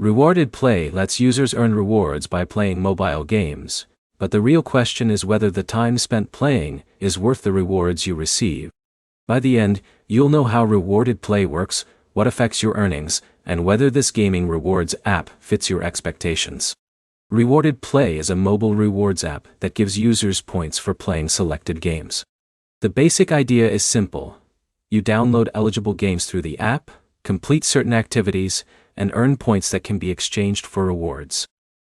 Rewarded play lets users earn rewards by playing mobile games, but the real question is whether the time spent playing is worth the rewards you receive. By the end, you'll know how rewarded play works, what affects your earnings, and whether this gaming rewards app fits your expectations. Rewarded Play is a mobile rewards app that gives users points for playing selected games. The basic idea is simple. You download eligible games through the app, complete certain activities, and earn points that can be exchanged for rewards.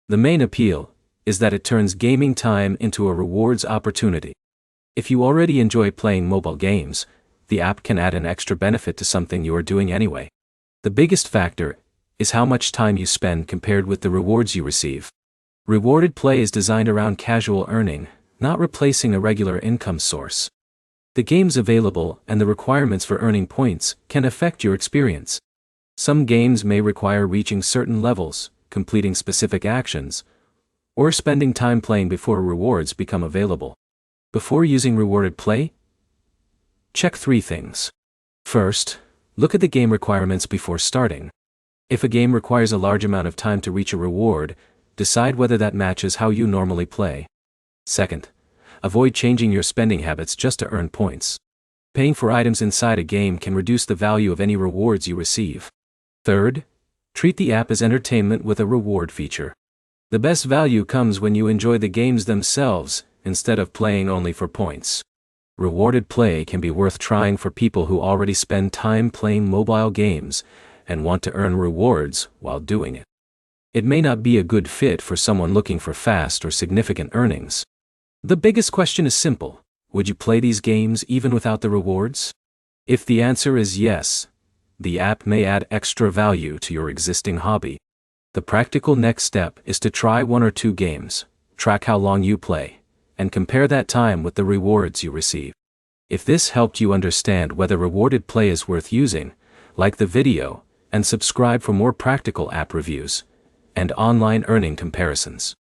The main appeal is that it turns gaming time into a rewards opportunity. If you already enjoy playing mobile games, the app can add an extra benefit to something you are doing anyway. The biggest factor is how much time you spend compared with the rewards you receive. Rewarded Play is designed around casual earning, not replacing a regular income source. The games available and the requirements for earning points can affect your experience. Some games may require reaching certain levels, completing specific actions, or spending time playing before rewards become available. Before using Rewarded Play, check 3 things. First, look at the game requirements before starting. If a game requires a large amount of time to reach a reward, decide whether that matches how you normally play. Second, avoid changing your spending habits just to earn points. Paying for items inside a game can reduce the value of any rewards you receive. Third, treat the app as entertainment with a reward feature. The best value comes when you enjoy the games themselves, instead of playing only for points. Rewarded Play can be worth trying for people who already spend time playing mobile games and want to earn rewards while doing it. It may not be a good fit for someone looking for fast or significant earnings. The biggest question is simple: would you play these games even without the rewards? If the answer is yes, the app may add extra value to your existing hobby. The practical next step is to try 1 or 2 games, track how long you play, and compare that time with the rewards you receive. If this helped you understand whether Rewarded Play is worth using, like the video, and subscribe for more practical app reviews and online earning comparisons.